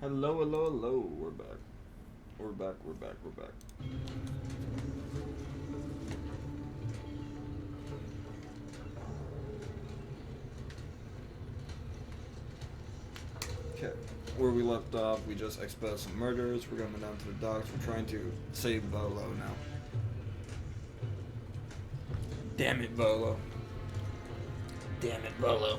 Hello, hello, hello. We're back. We're back, we're back, we're back. Okay. Where we left off, we just exposed some murders. We're going down to the docks. We're trying to save Volo now. Damn it, Volo. Damn it, Volo.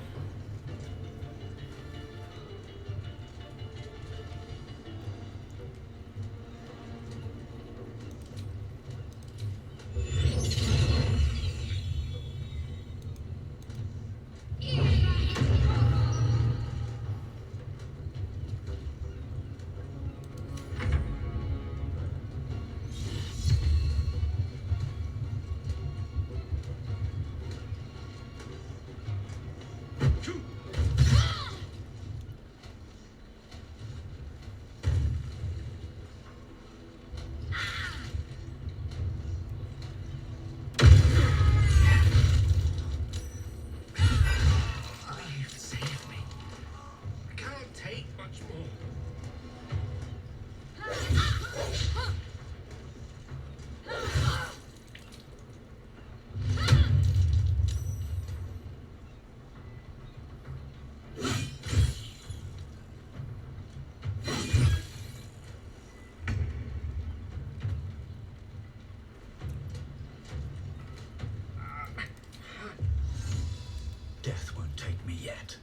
Death won't take me yet.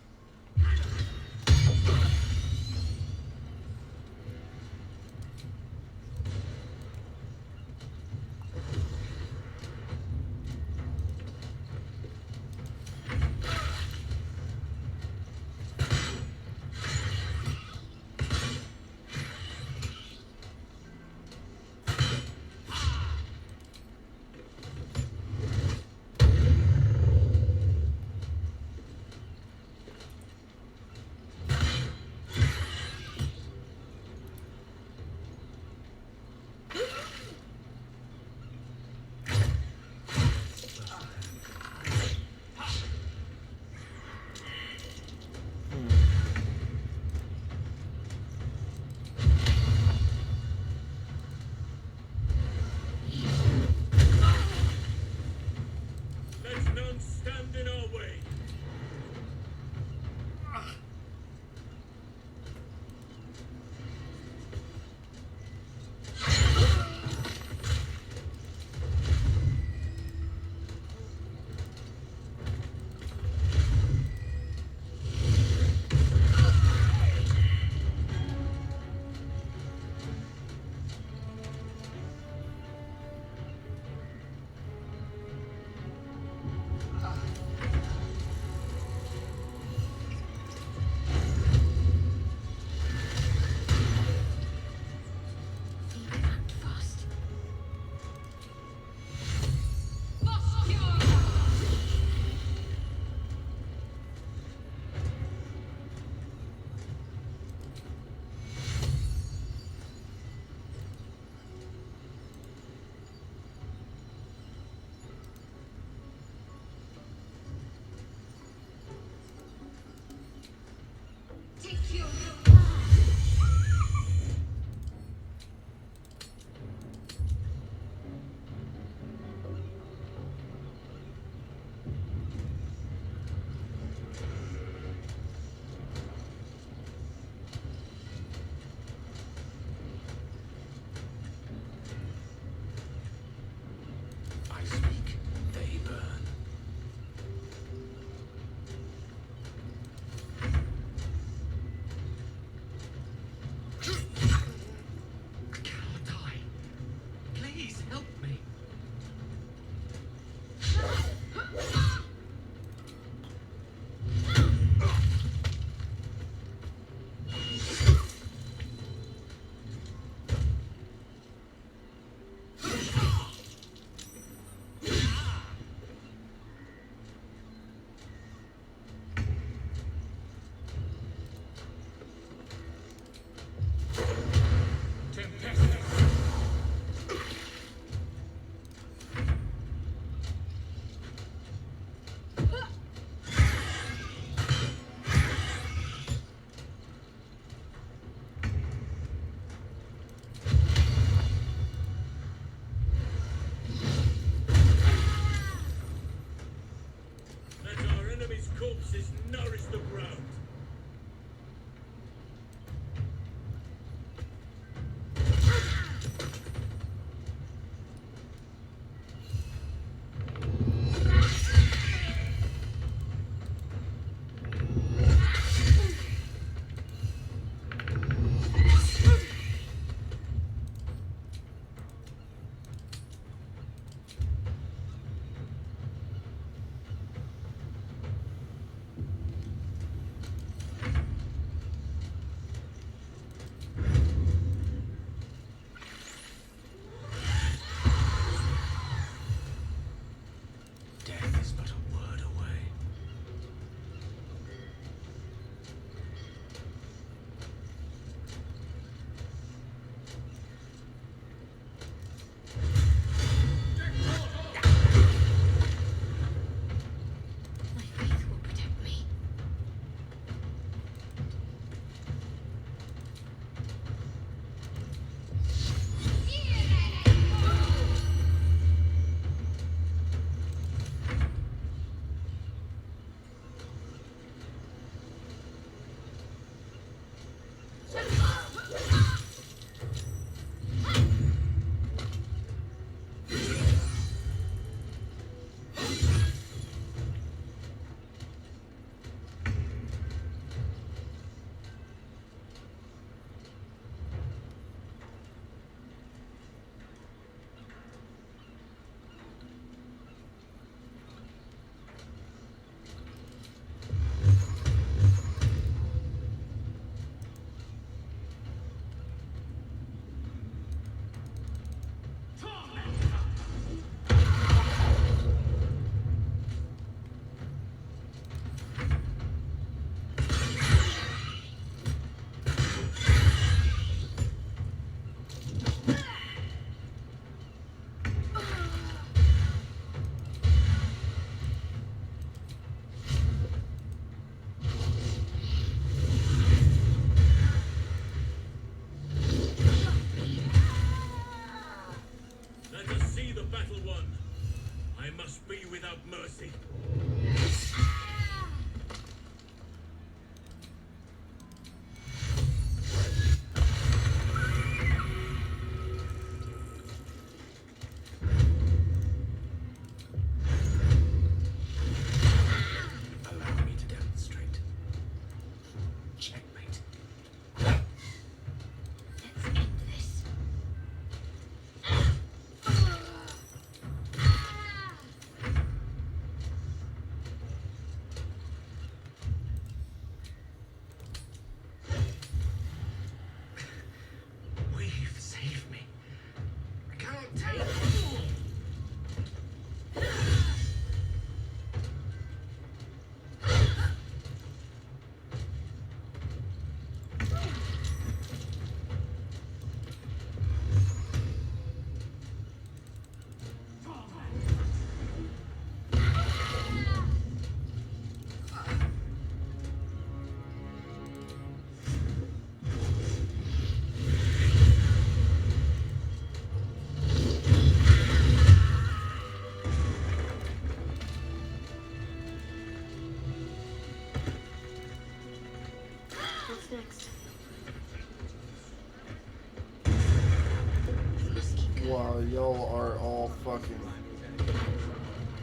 Wow, y'all are all fucking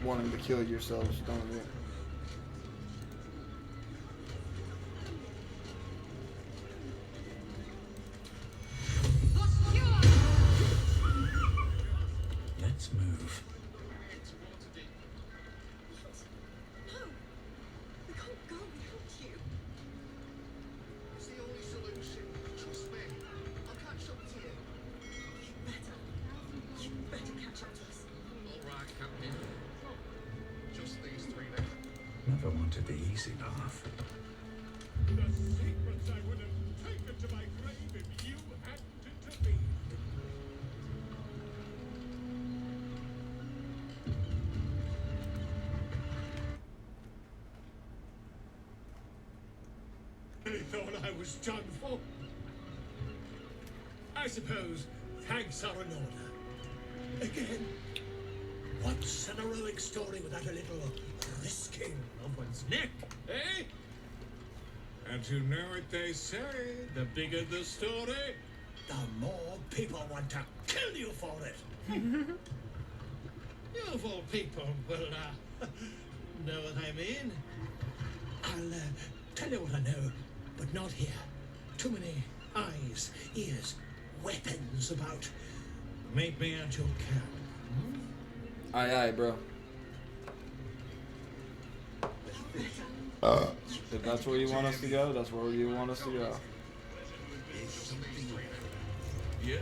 wanting to kill yourselves, don't you? Let's move. No, we can't go without you. It's the only solution. Trust me. I'll catch up to you. You better catch up to us. All right, Captain. Just these three then. Never wanted the easy path. The secrets I would have taken to my grave if you hadn't intervened. I thought I was done for. I suppose thanks are in order. Again, what's an heroic story without a little risking of one's neck, eh? And you know what they say, the bigger the story, the more people want to kill you for it. You of all people will know what I mean. I'll tell you what I know, but not here. Too many eyes, ears, weapons about. Meet me at your camp. Aye, aye, bro. If that's where you want us to go, that's where you want us to go. Yes?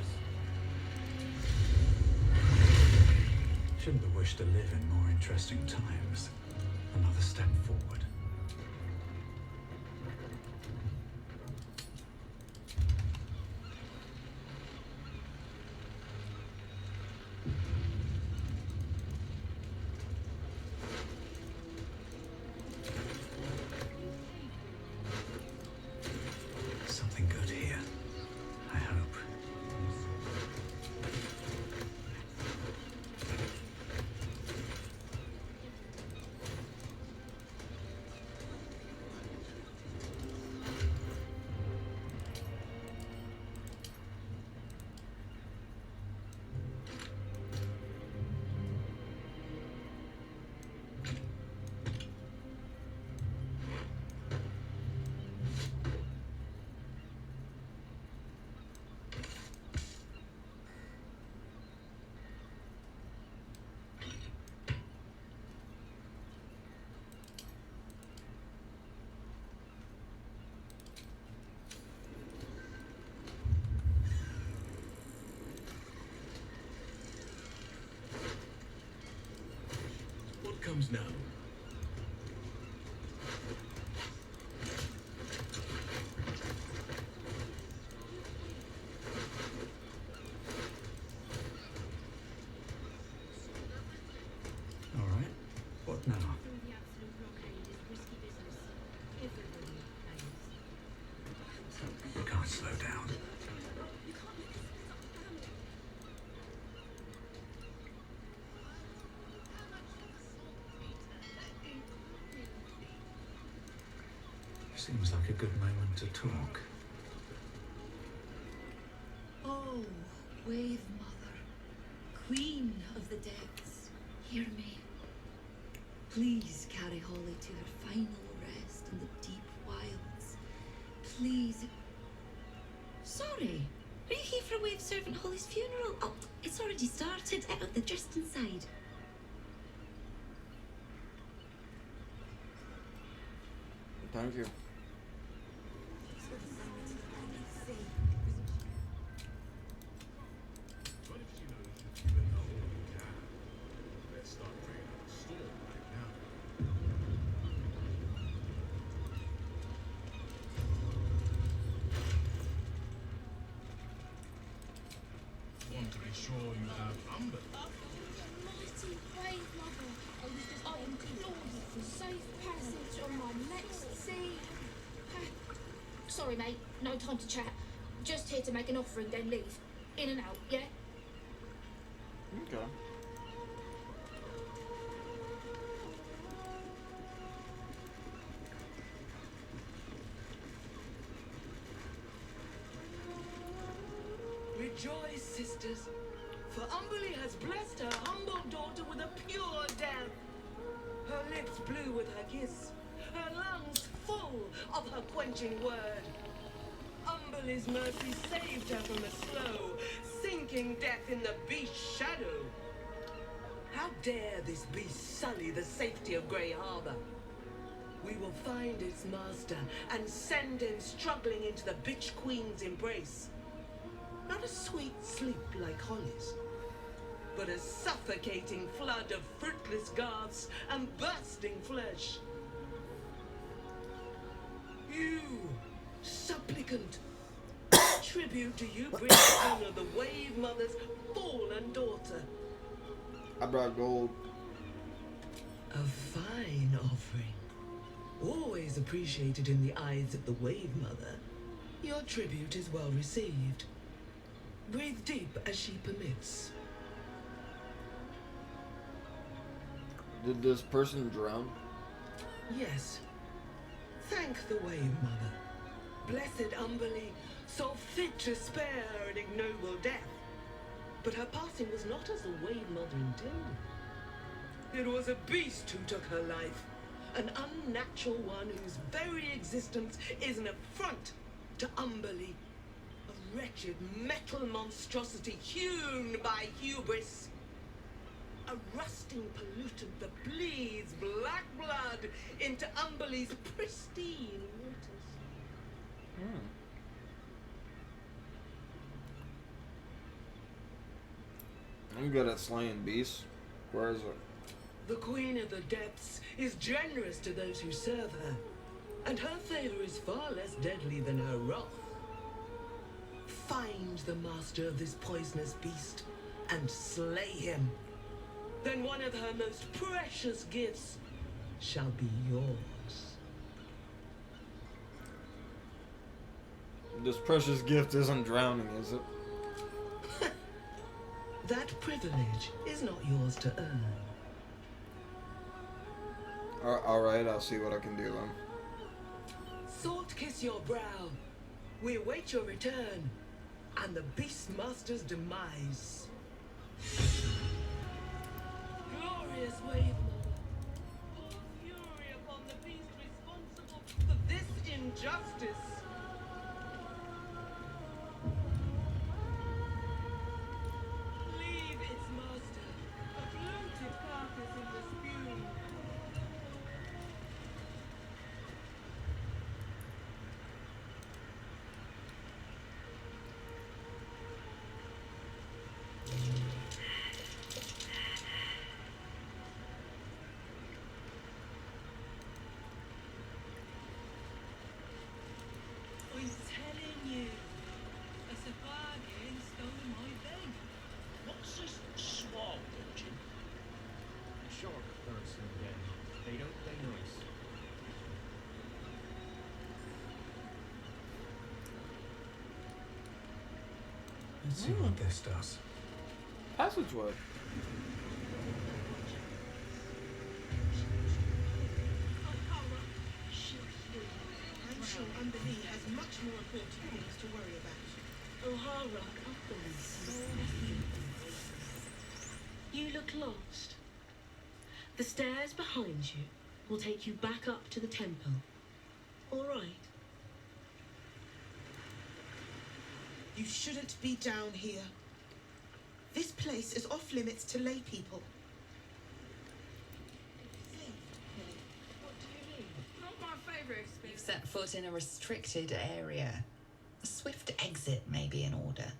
Shouldn't have wished to live in more interesting times. Another step forward. Something good here, I hope. What comes now? All right. What now? The absolute blockade is risky business. Everybody knows. We can't slow down. You can't make us family. Seems like a good moment to talk. Oh, Wave Mother, Queen of the Depths, hear me. Please carry Holly to her final rest in the deep wilds. Please. Sorry, are you here for Wave Servant Holly's funeral? Oh, it's already started. They're just inside. Thank you. What if she knows you've given her all you can? Let's start praying up a storm right now. Want to be sure you have Umber. Mighty Wave Mother, I implore you for safe passage on my next sea. Sorry, mate, no time to chat. Just here to make an offering, then leave. In and out, yeah? Okay. Rejoice, sisters, For Umberly has blessed her humble daughter with a pure death. Her lips blue with her kiss, her lungs full of her quenching word. Umberly's mercy saved her from a slow, sinking death in the beast's shadow. How dare this beast sully the safety of Grey Harbor? We will find its master and send him struggling into the bitch queen's embrace. Not a sweet sleep like Holly's, but a suffocating flood of fruitless gasps and bursting flesh. You, supplicant, tribute do you bring to honor the Wave Mother's fallen daughter? I brought gold. A fine offering. Always appreciated in the eyes of the Wave Mother. Your tribute is well received. Breathe deep as she permits. Did this person drown? Yes. Thank the Wave Mother. Blessed Umberly, so fit to spare her an ignoble death. But her passing was not as the Wave Mother intended. It was a beast who took her life. An unnatural one whose very existence is an affront to Umberly. A wretched metal monstrosity hewn by hubris. A rusting pollutant that bleeds black blood into Umberly's pristine waters. I'm good at slaying beasts. Where is it? The Queen of the Depths is generous to those who serve her, and her favor is far less deadly than her wrath. Find the master of this poisonous beast and slay him. Then one of her most precious gifts shall be yours. This precious gift isn't drowning, is it? That privilege is not yours to earn. Alright, I'll see what I can do then. Salt kiss your brow. We await your return and the Beastmaster's demise. Glorious Wave Mother, pour fury upon the beast responsible for this injustice. Leave its master, a bloated carcass in the spume. I'm telling you, a bargain stole my bag. What's this swab dungeon? Shark person again. They don't play nice. Let's see what this does. Passageway. I'm sure Umberly has much more important things to worry about. O'Hara, You look lost. The stairs behind you will take you back up to the temple. All right. You shouldn't be down here. This place is off limits to lay people. What do you mean? Not my favourite experience. You've set foot in a restricted area. A swift exit may be in order.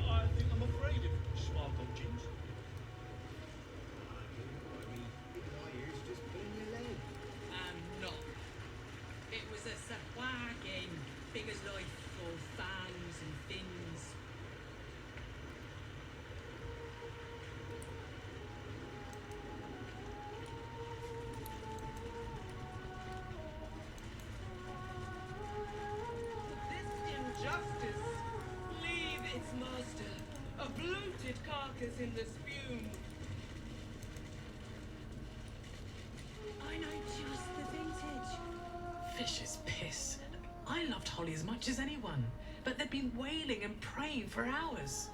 I think I'm afraid of swab dungeons. I'm not. It was a wagon, big as life, full of fangs and fins. This injustice, leave its master, a bloated carcass in the spume. fish is piss. I loved Holly as much as anyone, but they'd been wailing and praying for hours.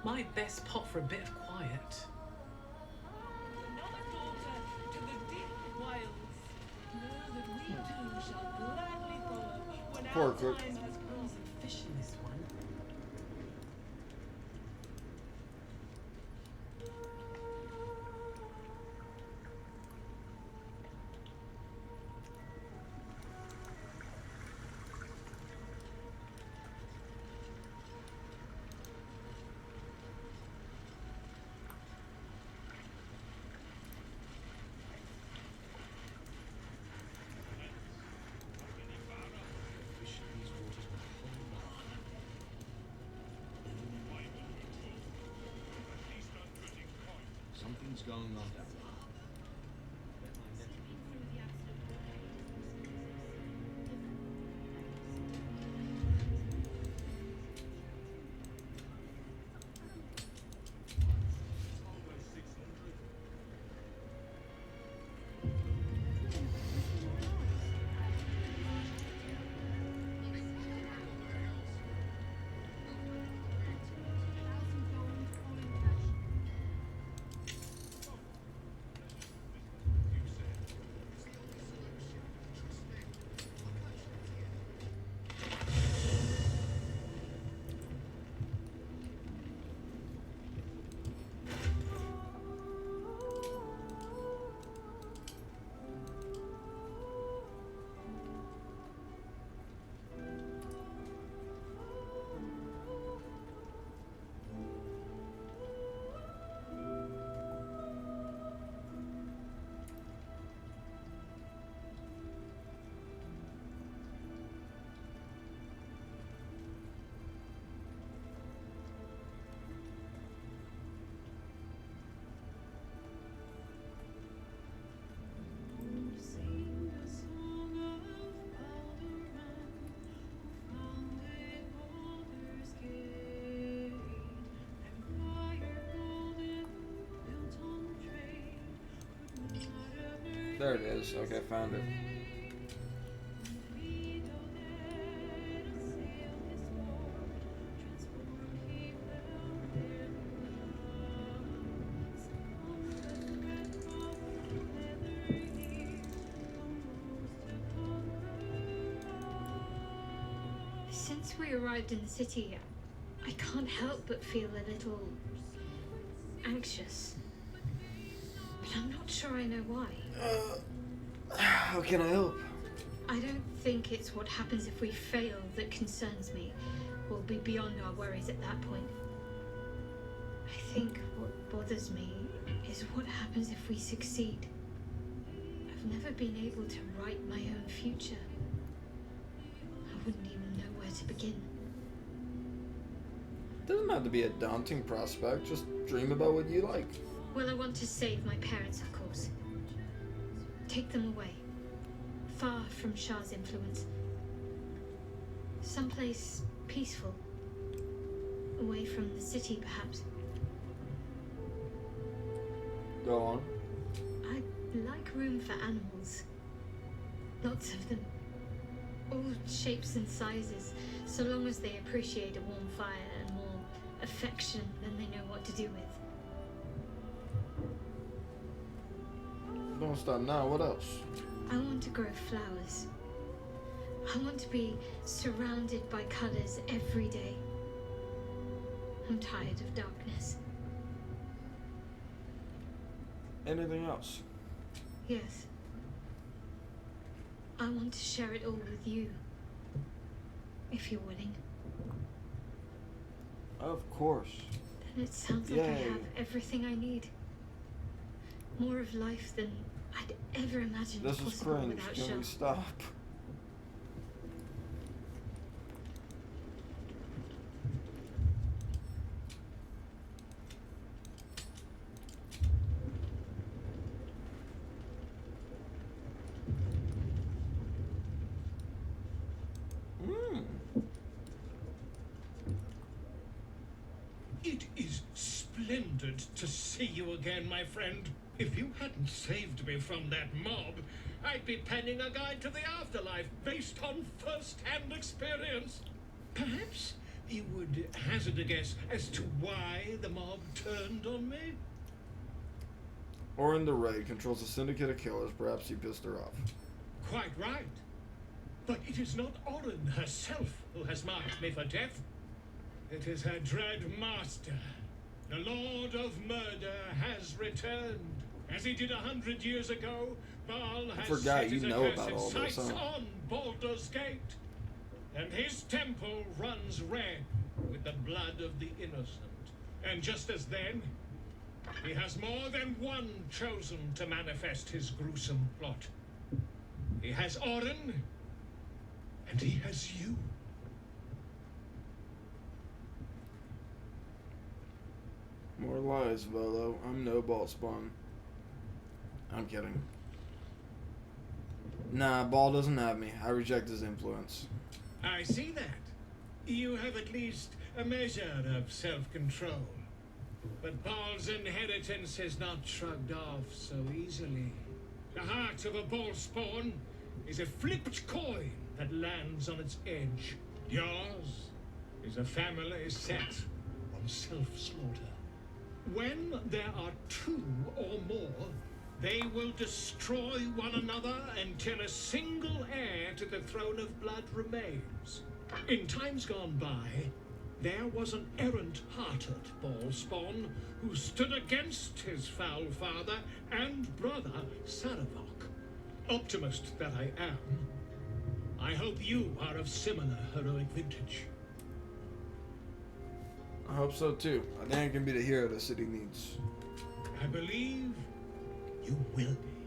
My best pot for a bit of quiet. Another daughter to the deep wilds. Know that we too shall gladly follow when Poor our Cook. time has grown some fish in this one. Something's going on down there. There it is. Okay, found it. Since we arrived in the city, I can't help but feel a little anxious. But I'm not sure I know why. How can I help? I don't think it's what happens if we fail that concerns me. We'll be beyond our worries at that point. I think what bothers me is what happens if we succeed. I've never been able to write my own future. I wouldn't even know where to begin. Doesn't have to be a daunting prospect. Just dream about what you like. Well, I want to save my parents, of course. Take them away. Far from Shah's influence. Someplace peaceful. Away from the city, perhaps. Go on. I'd like room for animals. Lots of them. All shapes and sizes, so long as they appreciate a warm fire and more affection than they know what to do with. Don't stop now. What else? I want to grow flowers. I want to be surrounded by colors every day. I'm tired of darkness. Anything else? Yes. I want to share it all with you. If you're willing. Of course. Then it sounds like I Yay. have everything I need. More of life than I'd ever imagined This is possible cringe. without Can we Shah. stop? It is splendid to see you again, my friend. If you hadn't saved me from that mob, I'd be penning a guide to the afterlife based on first-hand experience. Perhaps you would hazard a guess as to why the mob turned on me? Orin the Ray controls a syndicate of killers. Perhaps he pissed her off. Quite right. But it is not Orin herself who has marked me for death. It is her dread master. The Lord of Murder has returned. As he did 100 years ago, Baal has forgot set you his know accursed about all this, sights huh? on Baldur's Gate. And his temple runs red with the blood of the innocent. And just as then, he has more than one chosen to manifest his gruesome plot. He has Orin, and he has you. More lies, Volo. I'm no ball spawn. I'm kidding. Nah, Ball doesn't have me. I reject his influence. I see that. You have at least a measure of self-control. But Baal's inheritance is not shrugged off so easily. The heart of a Ball spawn is a flipped coin that lands on its edge. Yours is a family set on self-slaughter. When there are two or more, they will destroy one another until a single heir to the throne of blood remains. In times gone by, there was an errant-hearted Ball spawn who stood against his foul father and brother, Saravok. Optimist that I am, I hope you are of similar heroic vintage. I hope so too. I think I can be the hero the city needs. I believe you will be.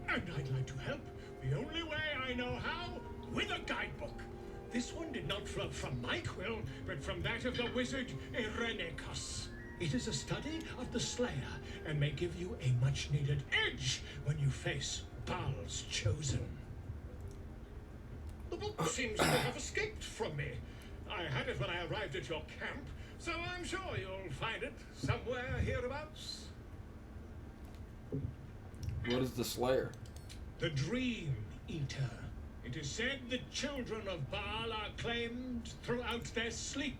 And I'd like to help the only way I know how, with a guidebook. This one did not flow from my quill, but from that of the wizard Irenicus. It is a study of the Slayer, and may give you a much-needed edge when you face Baal's chosen. The book seems to have escaped from me. I had it when I arrived at your camp, so I'm sure you'll find it somewhere hereabouts. What is the Slayer? The Dream Eater. It is said the children of Baal are claimed throughout their sleep,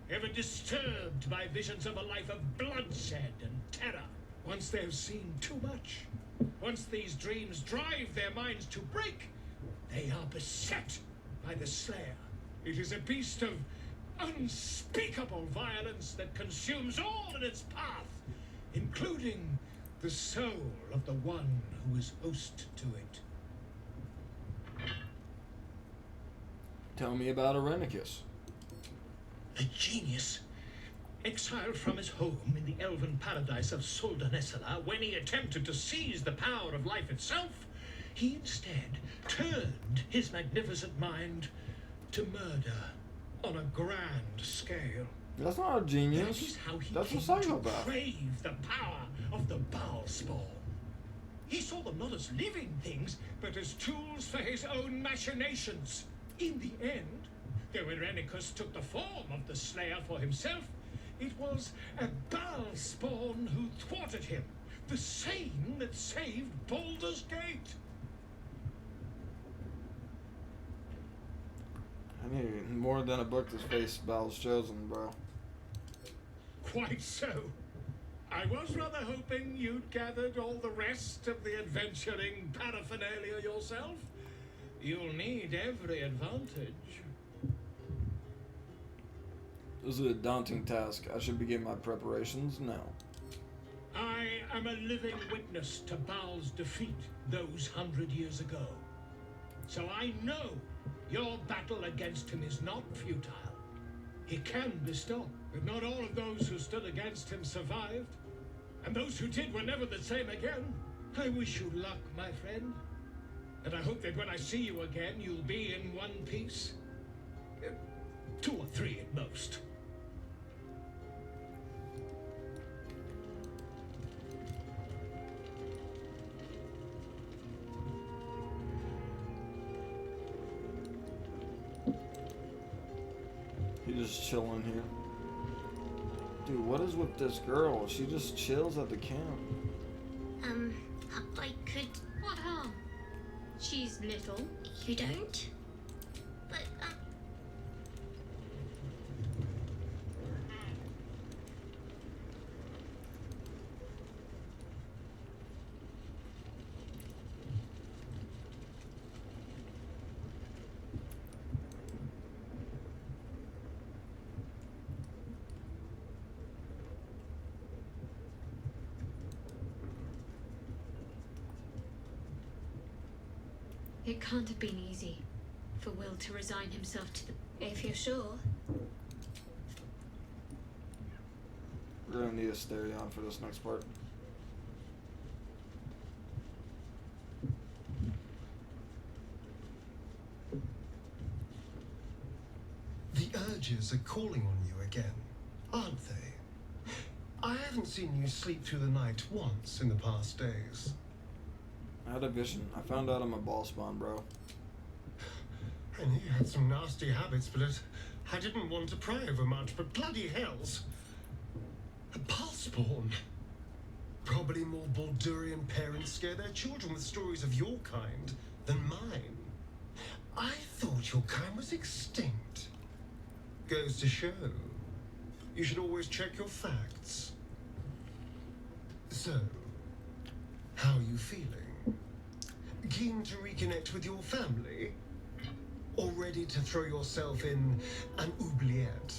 ever disturbed by visions of a life of bloodshed and terror. Once they have seen too much, once these dreams drive their minds to break, they are beset by the Slayer. It is a beast of unspeakable violence that consumes all in its path, including the soul of the one who is host to it. Tell me about Irenicus. A genius, exiled from his home in the elven paradise of Soldanesala, when he attempted to seize the power of life itself, he instead turned his magnificent mind to murder on a grand scale. That's not a genius. That is how he That's a came to psychopath. crave the power of the Baal spawn. He saw them not as living things, but as tools for his own machinations. In the end, though Irenicus took the form of the Slayer for himself, it was a Baal spawn who thwarted him, the same that saved Baldur's Gate. I need more than a book to face Baal's chosen, bro. Quite so. I was rather hoping you'd gathered all the rest of the adventuring paraphernalia yourself. You'll need every advantage. This is a daunting task. I should begin my preparations now. I am a living witness to Baal's defeat those 100 years ago. So I know your battle against him is not futile. He can be stopped, but not all of those who stood against him survived. And those who did were never the same again. I wish you luck, my friend. And I hope that when I see you again, you'll be in one piece. 2 or 3 at most. He just chilling here. Dude, what is with this girl? She just chills at the camp. I could What harm? She's little. You don't? But, It can't have been easy for Will to resign himself to the... if you're sure. We're gonna need a stereo for this next part. The urges are calling on you again, aren't they? I haven't seen you sleep through the night once in the past days. I had a vision. I found out I'm a ball spawn, bro. I knew you had some nasty habits, but I didn't want to pry over much, but bloody hells. A pulse spawn. Probably more Baldurian parents scare their children with stories of your kind than mine. I thought your kind was extinct. Goes to show. You should always check your facts. So, how are you feeling? Keen to reconnect with your family? Or ready to throw yourself in an oubliette?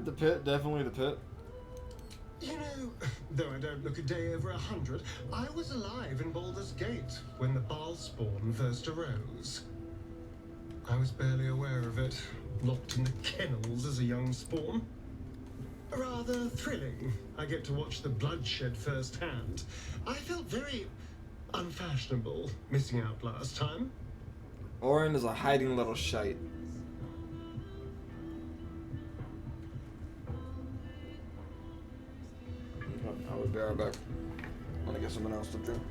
The pit, definitely the pit. You know, though I don't look a day over 100, I was alive in Baldur's Gate when the Baal spawn first arose. I was barely aware of it, locked in the kennels as a young spawn. Rather thrilling. I get to watch the bloodshed firsthand. I felt very unfashionable missing out last time. Orin is a hiding little shite. I will be right back. I'm gonna get someone else to drink.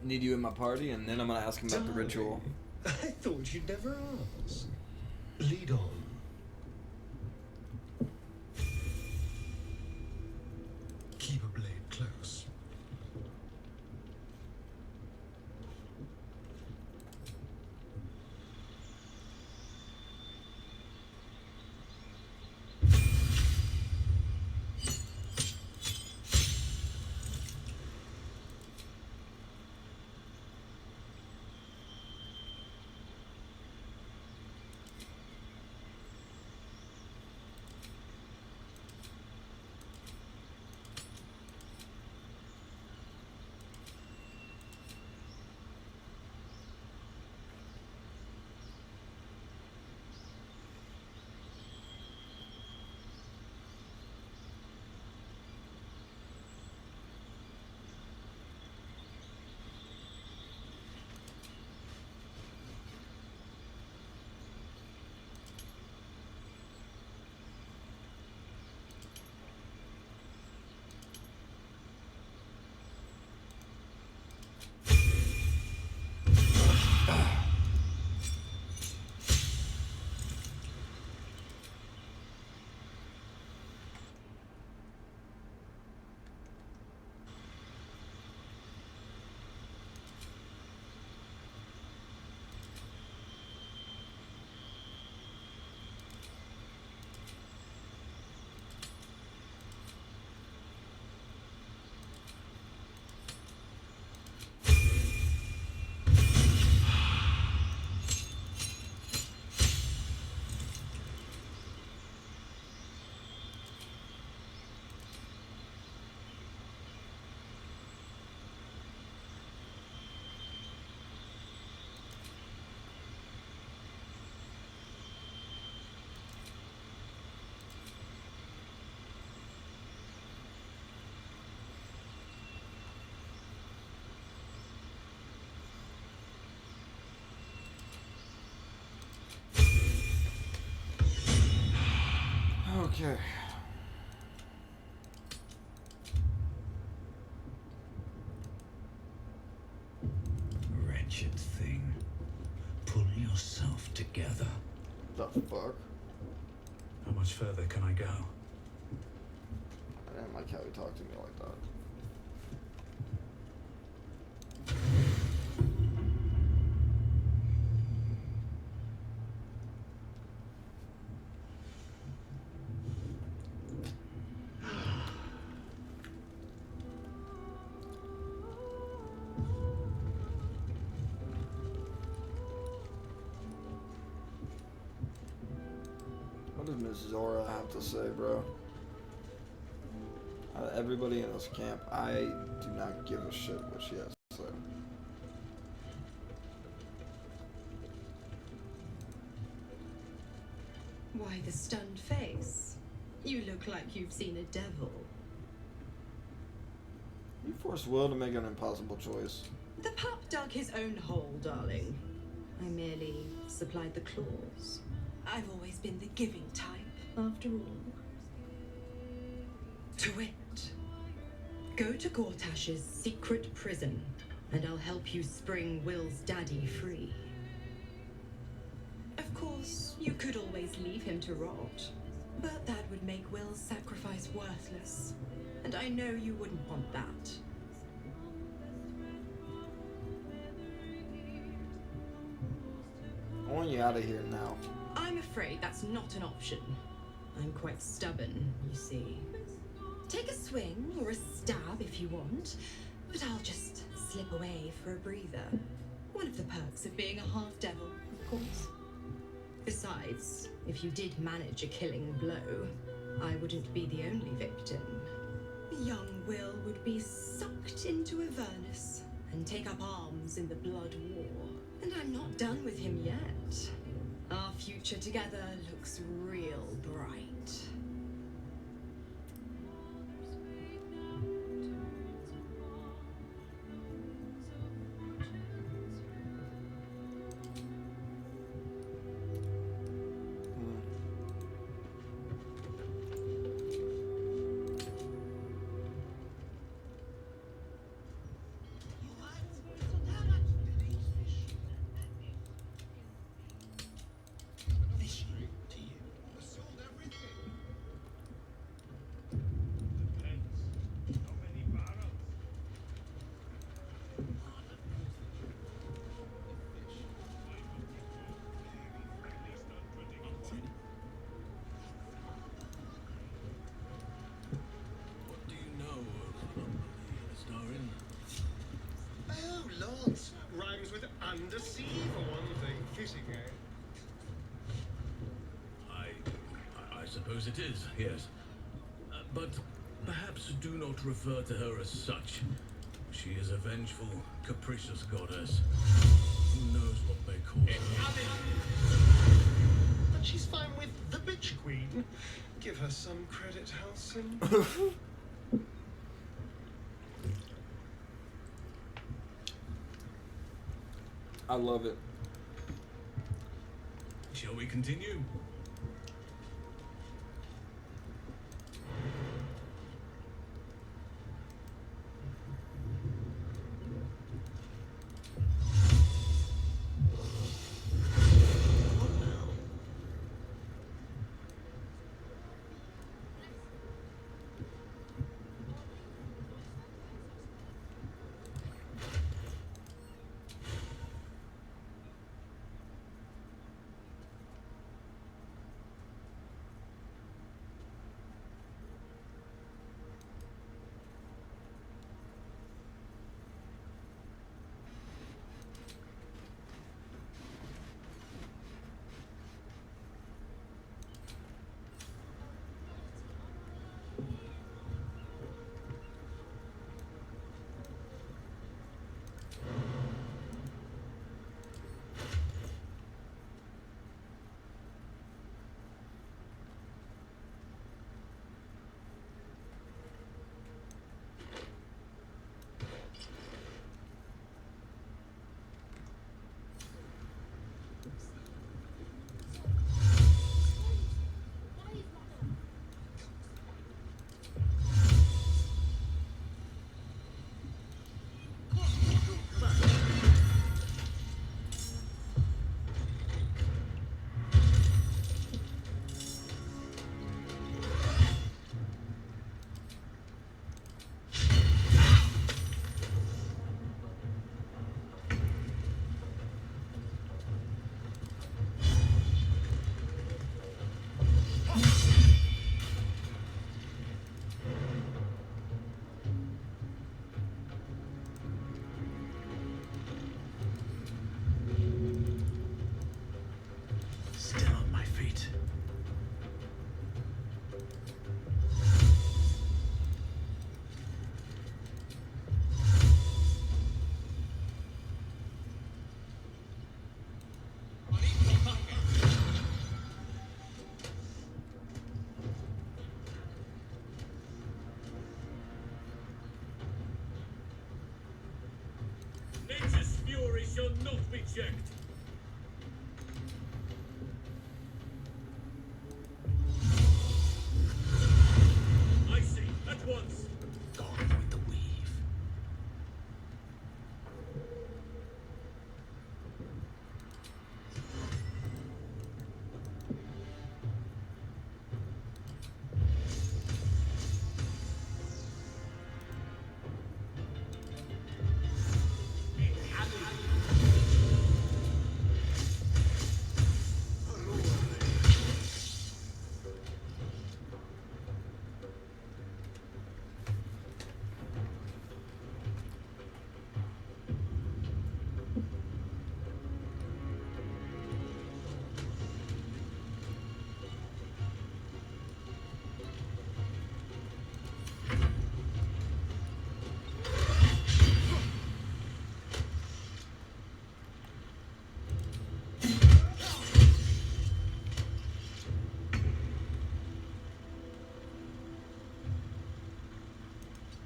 Need you in my party, and then I'm gonna ask him about the ritual. I thought you'd never ask. Lead on. Keep a blade close. Okay. Wretched thing. Pull yourself together. The fuck? How much further can I go? I didn't like how he talked to me like that. What does Miss Zora have to say, bro? Out of everybody in this camp, I do not give a shit what she has to say. Why the stunned face? You look like you've seen a devil. You forced Will to make an impossible choice. The pup dug his own hole, darling. I merely supplied the claws. I've always been the giving type, after all. To wit, go to Gortash's secret prison, and I'll help you spring Will's daddy free. Of course, you could always leave him to rot, but that would make Will's sacrifice worthless, and I know you wouldn't want that. I want you out of here now. I'm afraid that's not an option. I'm quite stubborn, you see. Take a swing or a stab if you want, but I'll just slip away for a breather. One of the perks of being a half-devil, of course. Besides, if you did manage a killing blow, I wouldn't be the only victim. Young Will would be sucked into Avernus and take up arms in the blood war. And I'm not done with him yet. Our future together looks real bright. Oh, Lords. Rhymes with undersea for one thing. Fitting, eh? I suppose it is, yes. But perhaps do not refer to her as such. She is a vengeful, capricious goddess. Who knows what they call her? But she's fine with the bitch queen. Give her some credit, Halcyon. I love it. Shall we continue? Don't be checked. I see. At once. Gone with the weave.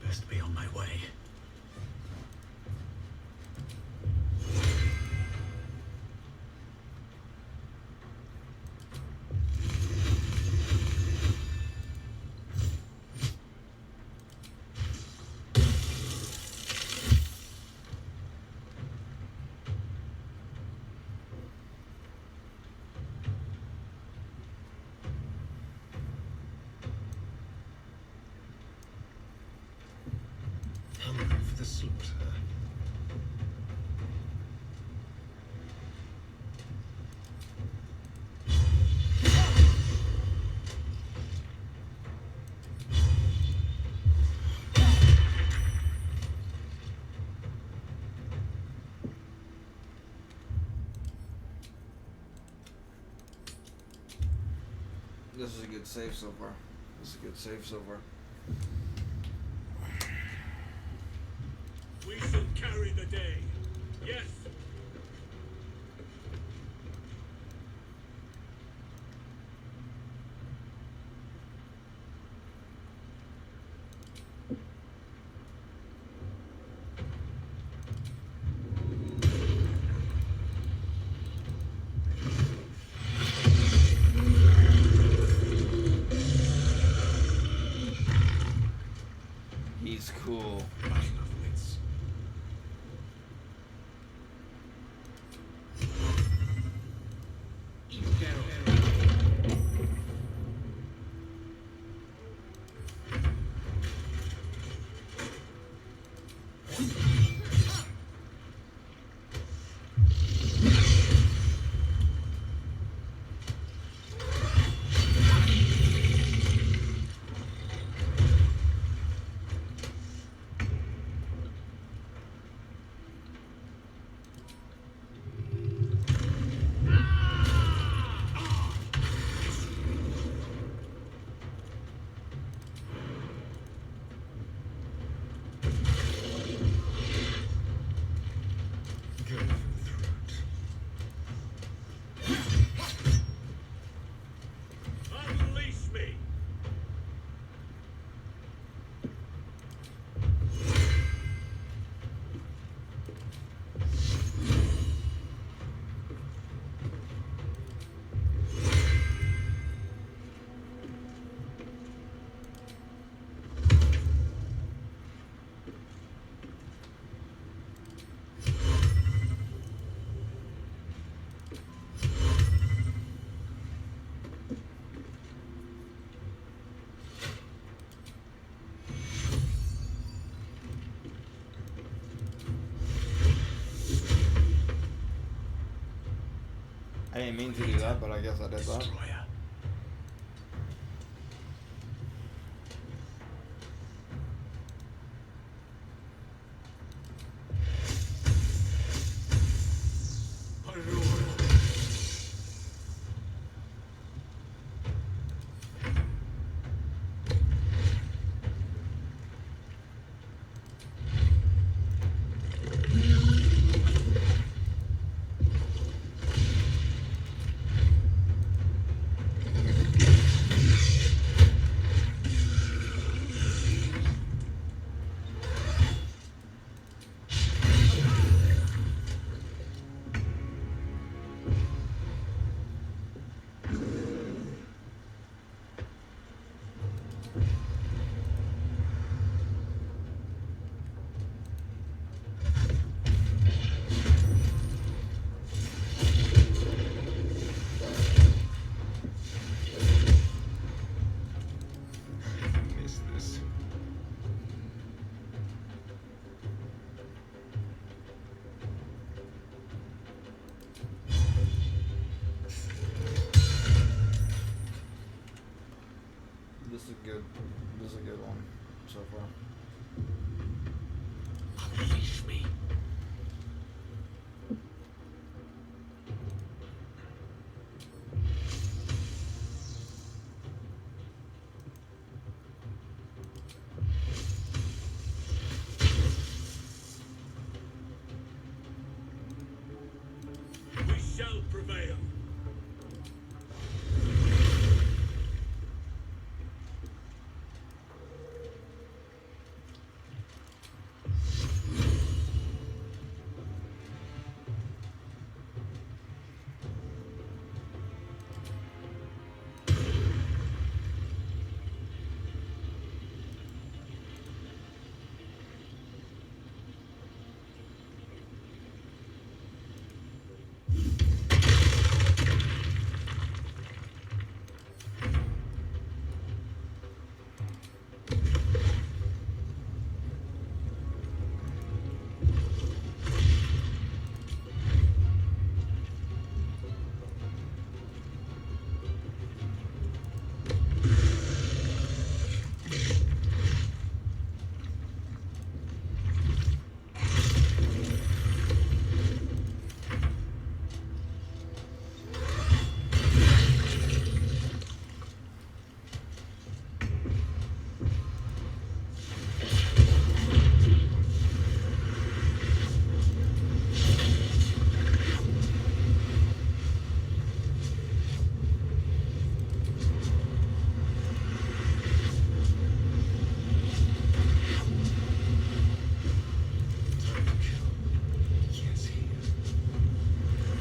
Best be on my way. Hungry for the slaughter. This is a good save so far. This is a good save so far. We shall carry the day. Yes. He's cool. Unleash me. I didn't mean to do that, but I guess I did that. Destroyer. This is good. This is a good one so far. Unleash me. We shall prevail.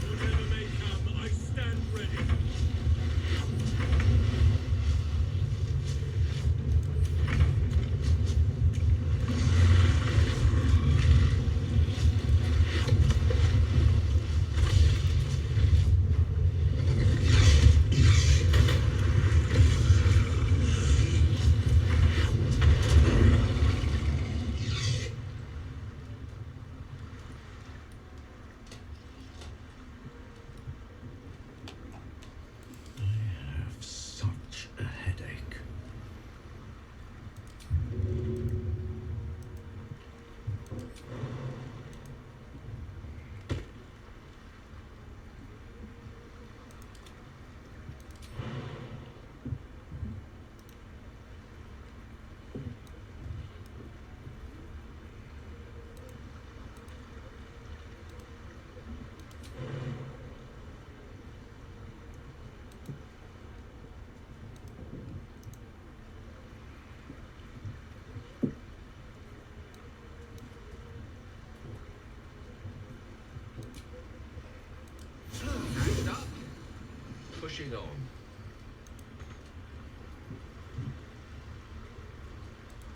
Whatever may come, I stand ready. I have such a headache. Act up. Pushing on.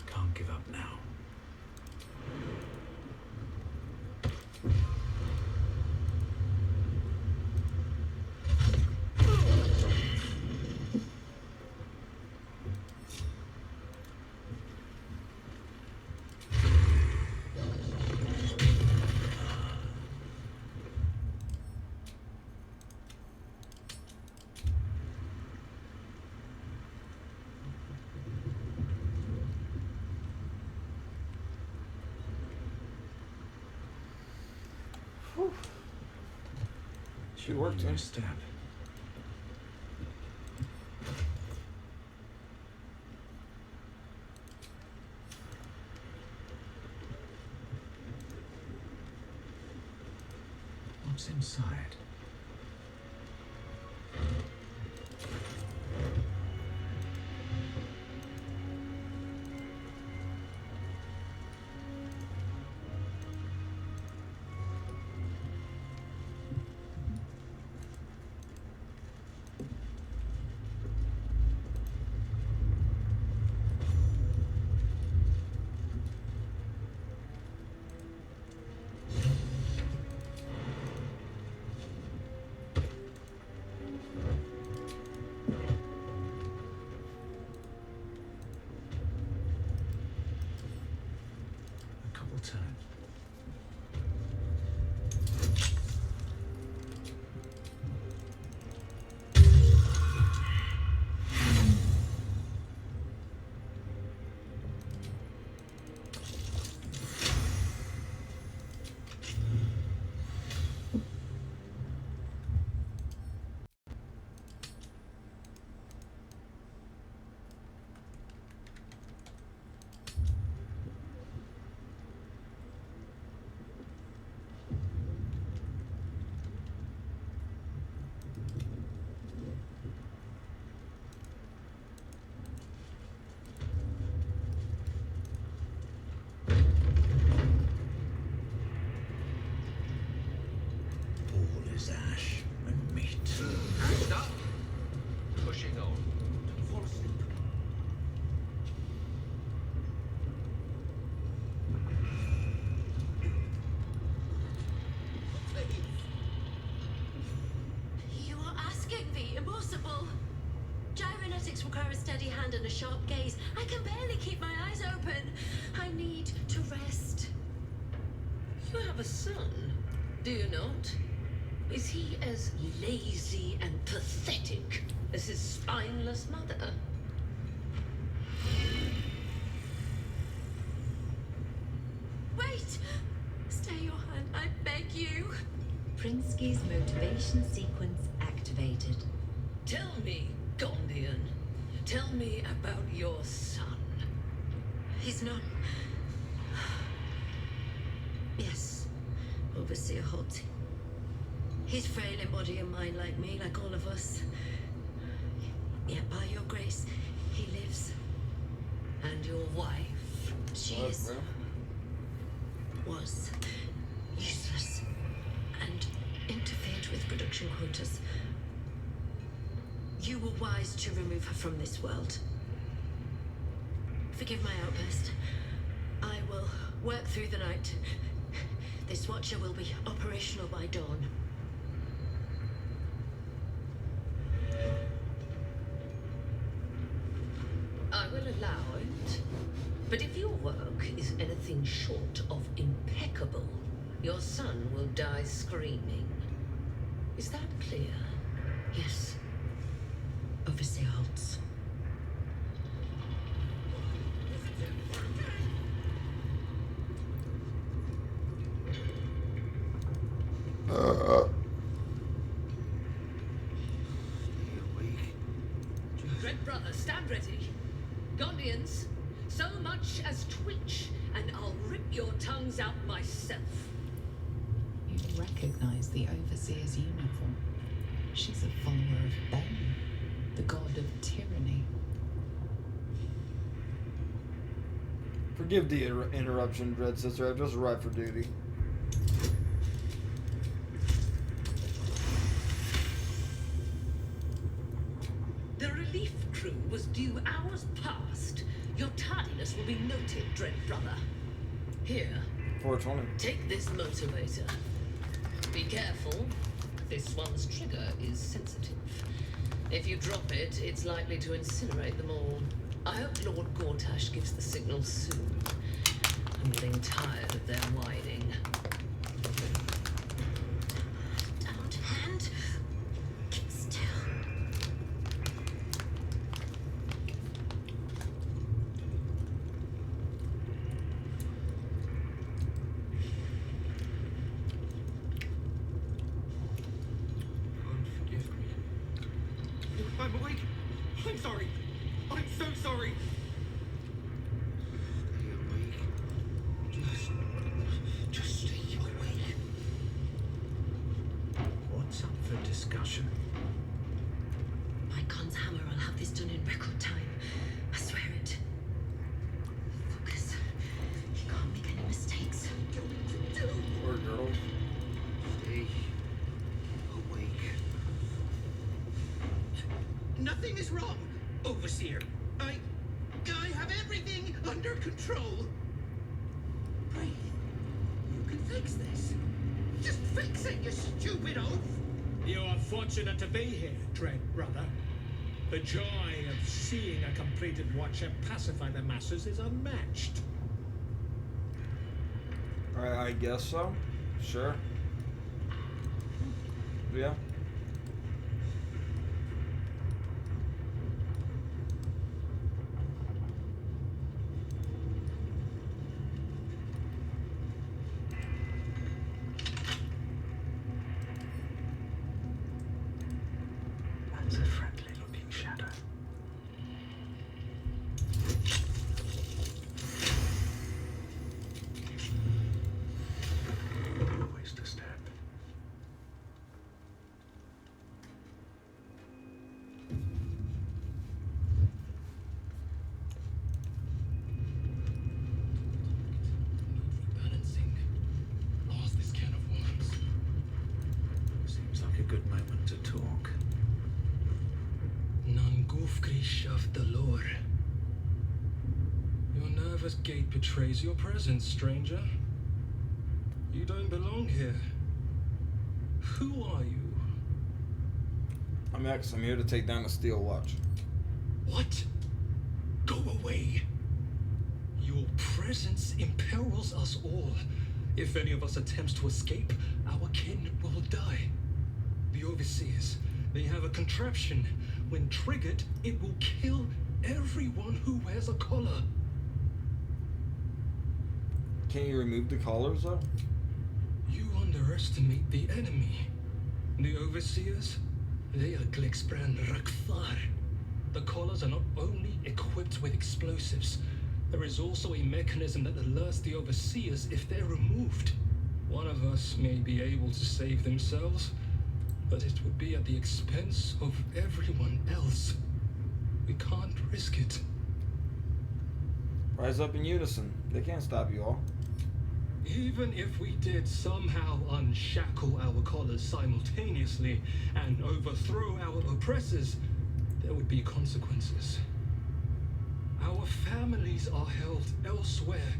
Can't give up now. She worked, One huh? step. What's inside? fall asleep. You are asking the impossible. Gyromatics require a steady hand and a sharp gaze. I can barely keep my eyes open. I need to rest. You have a son, do you not? Is he as lazy and pathetic as his spineless mother? Wait! Stay your hand, I beg you. Prinsky's motivation sequence activated. Tell me, Gondian. Tell me about your son. He's not... Yes, Overseer Holt. He's frail in body and mind like me, like all of us. Yet by your grace, he lives. And your wife? She was useless and interfered with production quotas. You were wise to remove her from this world. Forgive my outburst. I will work through the night. This watcher will be operational by dawn. I will allow it. But if your work is anything short of impeccable, your son will die screaming. Is that clear? Yes. Overseer Holtz. Dread brother, stand ready. Gondians, so much as twitch, and I'll rip your tongues out myself. You recognize the Overseer's uniform. She's a follower of Bane, the god of tyranny. Forgive the interruption, Dread Sister. I've just arrived for duty. The relief crew was due hours past. Your tardiness will be noted, Dread brother. Here. 420. Take this motivator. Be careful. This one's trigger is sensitive. If you drop it, it's likely to incinerate them all. I hope Lord Gortash gives the signal soon. I'm getting tired of their whining. Don't hand. Keep still. Forgive me. I'm awake. I'm sorry. I'm so sorry. Stay awake. Just stay awake. What's up for discussion? My Khan's hammer, I'll have this done in record time. I swear it. Focus. You can't make any mistakes. Poor girl. Stay awake. Nothing is wrong, Overseer. I have everything under control. Breathe. You can fix this. Just fix it, you stupid oaf. You are fortunate to be here, Dread brother. The joy of seeing a completed watcher pacify the masses is unmatched. I guess so. Sure. Yeah. That's a friendly-looking shadow. Always to step. door. Your nervous gait betrays your presence, stranger. You don't belong here. Who are you? I'm X. I'm here to take down the steel watch. What? Go away. Your presence imperils us all. If any of us attempts to escape, our kin will die. The Overseers, they have a contraption. When triggered, it will kill everyone who wears a collar. Can you remove the collars, though? You underestimate the enemy. The Overseers, they are Glixbrand Rakthar. The collars are not only equipped with explosives, there is also a mechanism that alerts the Overseers if they're removed. One of us may be able to save themselves, but it would be at the expense of everyone else. We can't risk it. Rise up in unison. They can't stop you all. Even if we did somehow unshackle our collars simultaneously and overthrow our oppressors, there would be consequences. Our families are held elsewhere.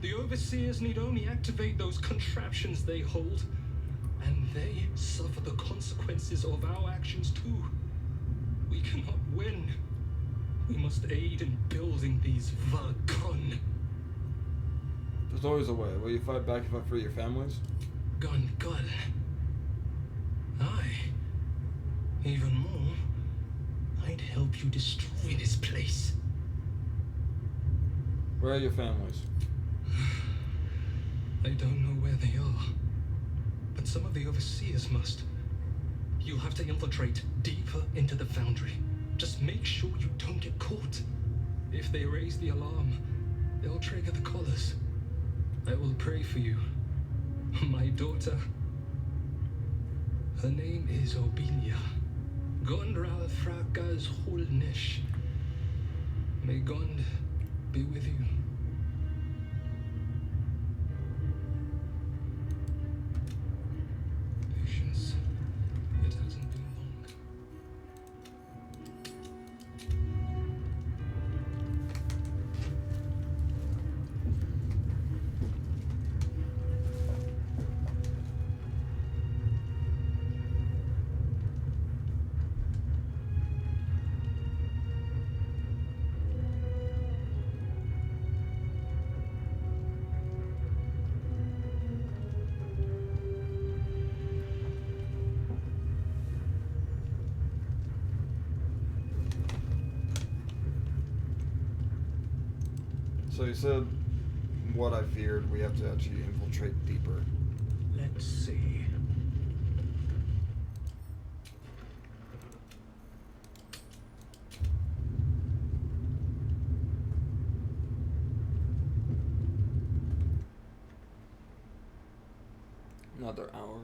The Overseers need only activate those contraptions they hold, and they suffer the consequences of our actions too. We cannot win. We must aid in building these Vakon. There's always a way. Will you fight back if I free your families? Gun God. Aye. Even more, I'd help you destroy this place. Where are your families? I don't know where they are, but some of the Overseers must. You'll have to infiltrate deeper into the foundry. Just make sure you don't get caught. If they raise the alarm, they'll trigger the collars. I will pray for you, my daughter. Her name is Obelia. Gondral Frakas Holnish. May Gond be with you. Patience. It hasn't been long. So you said what I feared. We have to actually infiltrate deeper. Let's see. Another hour.